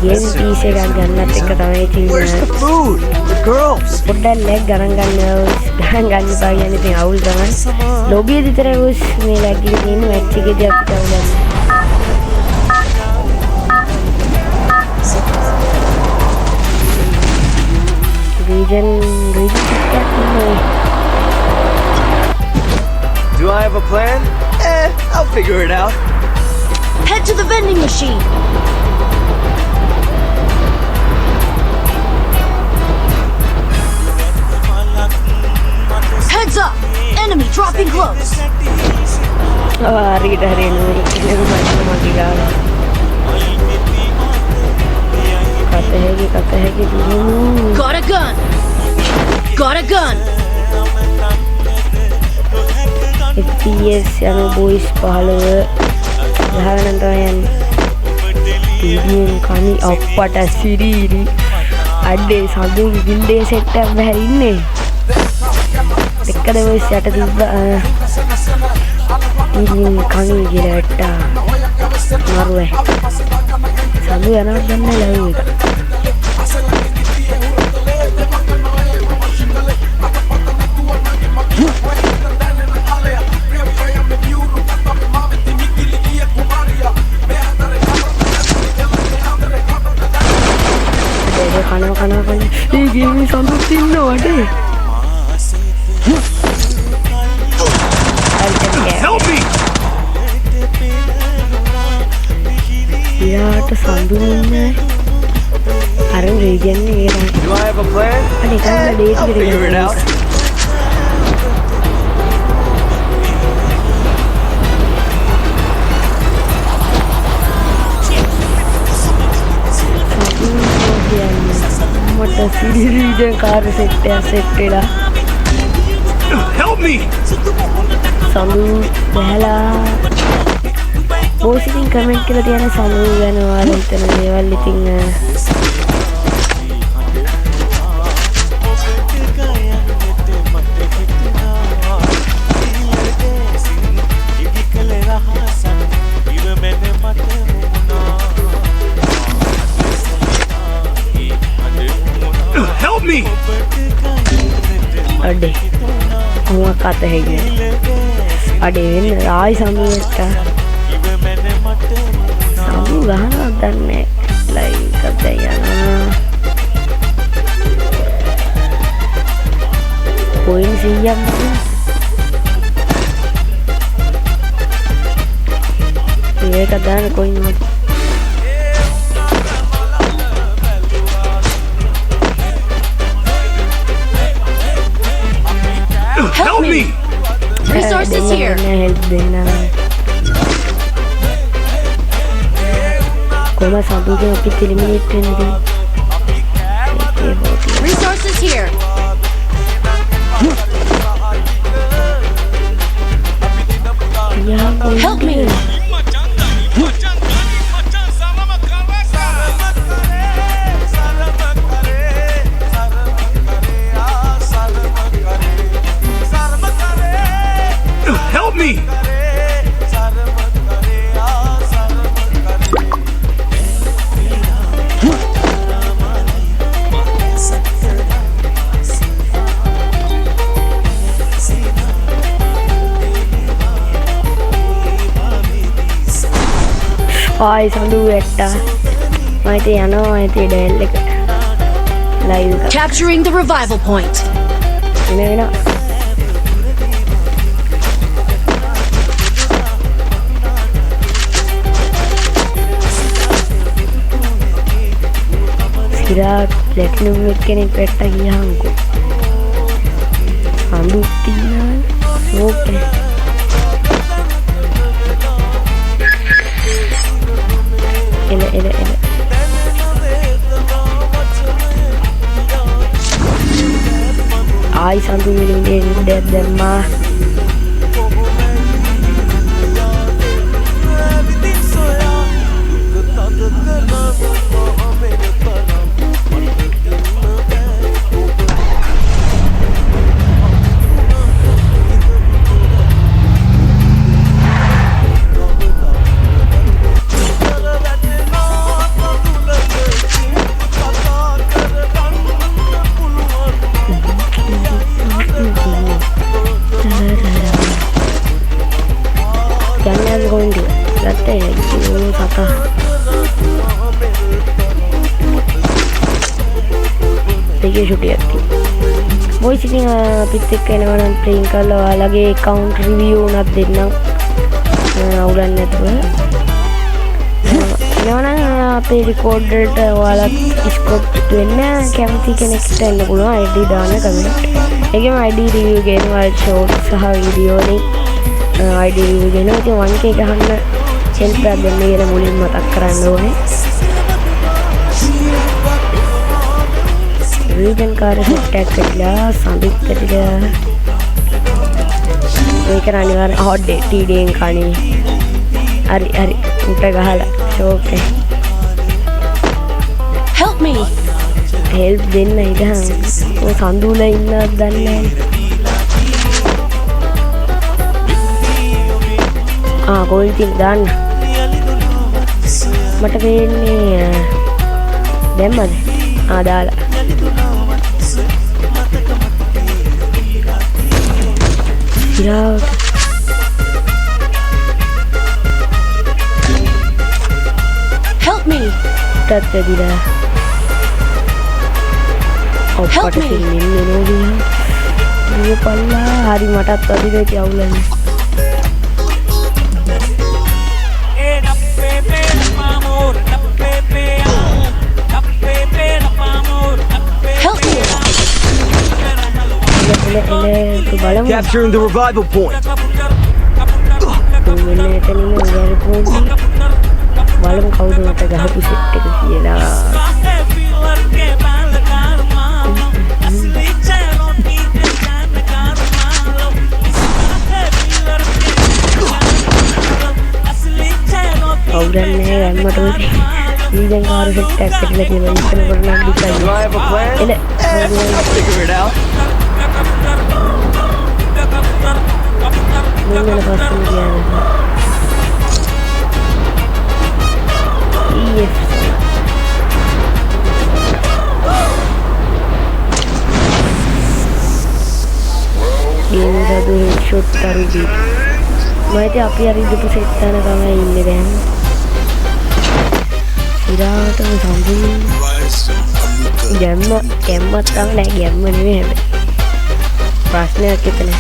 Game piece එකක් ගන්නත් එක තමයි ඉතින් පොඩ්ඩක් ලැග් ගණන් ගන්න බා කියන්නේ ඉතින් අවුල් තමයි ලොබිය විතරයි උස් මේ ලැග් එක තියෙන මැච් එකේදී අපිට අවුල් region Do I have a plan? I'll figure it out. Head to the vending machine. Heads up! Enemy dropping close. Read Got a gun. Got a gun. FPS yang boys pahala ගහගෙන තමයි යන්නේ. ටීවීෙන් කණි අප්පට සිරීරි අඩේ සඳු විඳේ set එකක් බහැර ඉන්නේ. එක්කද boys යට තිබ්බ ටීවීෙන් කණි කියලා ඇට්ටා මාරුවේ. සඳු යනවා ගන්න ලයිව් එක. කනවා ඒ ගේමේ සඳුත් ඉන්නවද යාට සඳු ඉන්නේ අර රේජන් නේ Do I have a plan? I'll figure it out. Help me! Salu bala boys ඉතින් කමෙන්ට් කරලා තියන සමු ගැන ඔයාලා හිතන දේවල් ඉතින් Help me! අඩේ මොකක් අත හැගෙන අඩේ වෙන්න ආයි සමුවට සමු ගහනවත් දන්නේ ලයිව් එකක් යනවා පොයින්ට් 100ක් මේක දාන කොයින් මොකද Help me! Resources here. Como sampai ke kita eliminate ni. Resources here. Help me! Help me! Ay, sandu etta. Mai te yano, mai te del එක live එක. Capturing the revival point. Ina. Kira platinum kenek petta giyanko. Sandu tinna. Okay. Ele. Ay, sandu miling dia demah. දෙකේ ෂුටියක් තියෙනවා. Boys ඉතින් අපිත් එක්ක එනවා නම් plane කරලා ඔයාලගේ account review උනත් දෙන්නම්. අවුලක් නැතුව. එනවනම් අපේ record වලට ඔයාලා ස්කොප් වෙන්න කැමති කෙනෙක්ට එන්න පුළුවන් ID දාන්න කමෙන්ට්. ඒකෙම ID review ගේනවා short සහ video වලින් ID review ගේනවා. ඉතින් 1k ගහන්න help එකක් දෙන්න කියලා මුලින්ම මතක් කරන්න ඕනේ. රීජන් කාර්ය සෙට් එකක් කරලා සම්පිට කරලා මේක අනිවාර්ය hot day TD එකෙන් කණේ. හරි උට ගහලා ෂෝක් එක. Help me. help දෙන්න ඉතින් ඔය සඳුල ඉන්නවද දන්නේ නැහැ. කොයිල් තින් දාන්න. මට වෙන්නේ දැම්මද? දාලා. ඉරාවට Help me. තත්ත්වදිලා ඔප්පට සිල්ලින්නේ නෝදියා දුව පල්ලා හරි මටත් අදින ඉති අවුලන්නේ Capturing the revival point. බලමු කවුද මට ගහපු සෙට් එක කියලා. අවුරන්නේ යන්නට උදේ. ඊදෙන් කාර්ය සෙට් එකක් කරලා කියලා ඉතන කරනවා Do I have a plan? I'll figure it out. මුන්නල පස්සෙන් ගියානේ. EF game satu headshot taruh di මයිති අපි අර ඉඳපු සෙට් තැන තමයි ඉන්නේ දැන්. ඉරාට සම්පූර්ණ ගැම්මක් තමයි නෑ ගැම්ම නෙවෙයි හැබැයි. ප්‍රශ්නයක් එතන.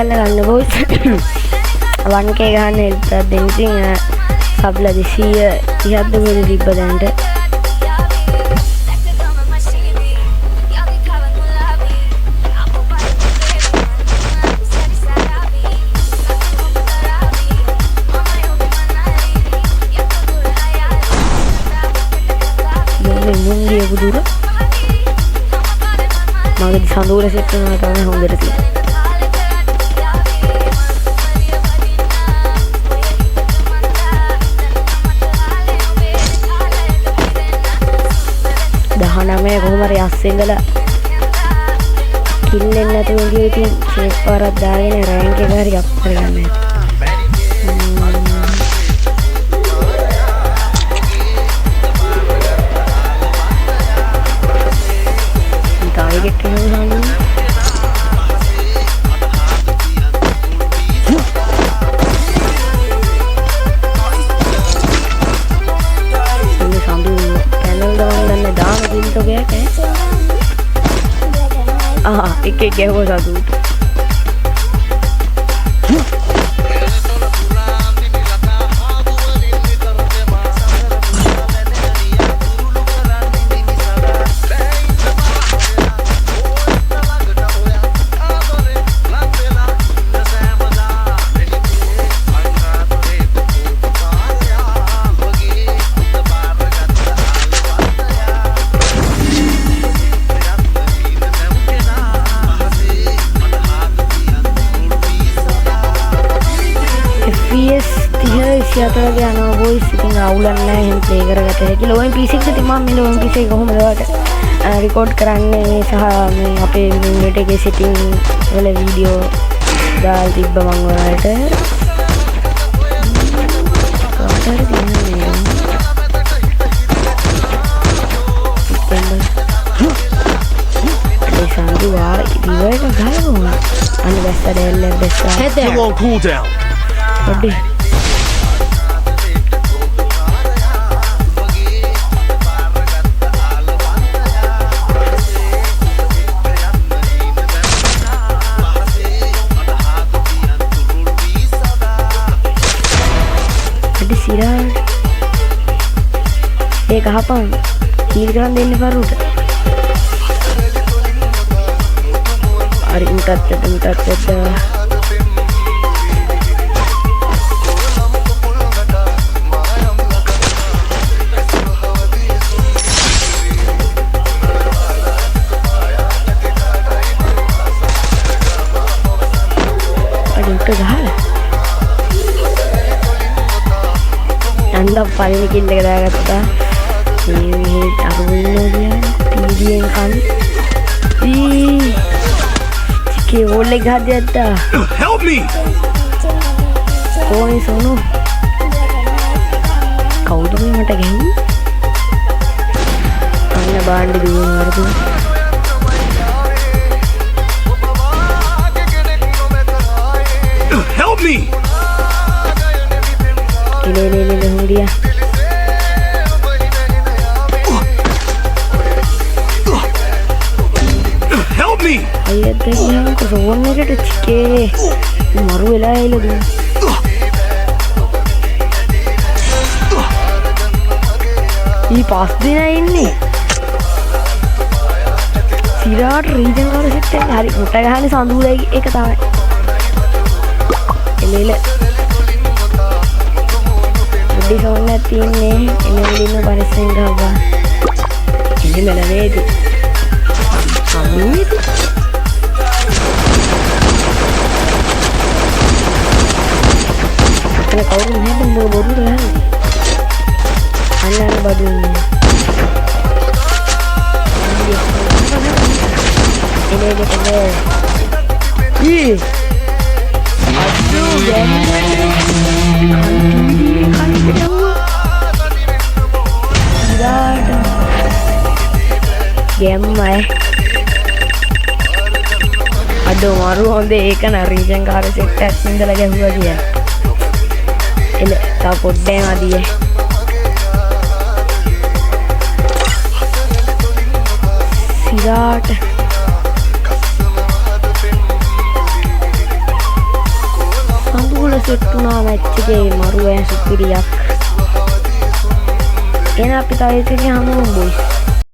ගන්න බොයිස් 1k ගන්න හෙල්ප් එකක් දෙන්න. ඉතින් සබ්ලා 230ක්ද වෙන තිබ්බ දැන්ට. මුංගිය බුදුර මගේ සඳුර සෙට් කරනවා තමයි හොඳට තියෙන්නේ. 9 කොහොම හරි අස්සේ ඉඳලා කිල් එන්න නැතුව ඉඳී ඉතින් ෂේප් පාරක් දාගෙන රෑන්ක් එක හරි අප් කරගන්න. ටාර්ගෙට් එක ගන්න. तो गया क्या एक एक क्या हुआ था दूध අතට යනවා බොයිස්. ඉතින් අවුලක් නැහැ. එහෙම ප්ලේ කරගත හැකි. ලෝන් PC එකේ තිබ්බම මේ ලෝන් PC එක කොහොමද ඔයාලට රෙකෝඩ් කරන්නේ සහ මේ අපේ මිනිට් එකේ සෙටින් වල වීඩියෝ දාලා තිබ්බ මම ඔයාලට. කොහොමද දිනන්නේ? ඒ සම්දුවා ඉවරට ගහනවා. අන්න දැස්ස දෙල්ල දැස්ස. Come on, cool down. ඔඩි ඒක අහපන් කීල් කරන් දෙන්න පරුට. හරි උන්ටත් පළවෙනි කිල් එක දාගත්තා. මේ අරුවින්නෝ කියන්නේ ටීඩීඑන් කන්. චිකේ ඕල් එක ගහද්දියත්තා. Help me. කොහේ සෝනු? කවුද මේ මට ගැහුවේ? අන්න බාණ්ඩ දුවන වරද. Help me. ले हो दिया. Help me. अरे देखिए को रोन मेरे तो चिके मरु वेला है लोग. ये पास दिन है इन्हें. सिराट रीजन का रहते हैं. हरी मोटा कहानी सांदूर है एक कथा है. ले सोना तीन ने इन्हें परिश्रम होगा. इन्हें मेरा वेद अमूल अपने कौन है तुम वो बोल रहे हैं अन्ना बदल इन्हें देखने ये अद्भुत गेम में अदो मारू होंदे एक ना रीजन कार से टेस्ट में लगे हुआ दिया इले ता पोड्डे मा दिए सिराट संदूल सेट्टुना मैच के मारू है सुपीरियर एना पिता ये के हम बोइस